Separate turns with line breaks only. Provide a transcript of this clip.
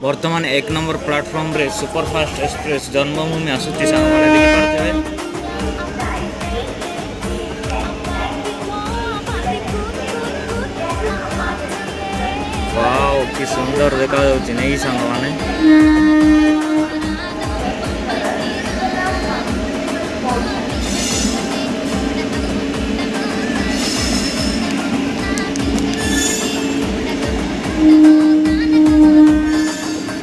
बर्तमान 1 number platform रे superfast express जन्मभूमि आसूची सांगवाले देखि पारथिबे। वाओ कि सुंदर देखा जाउची नै सांगवाने।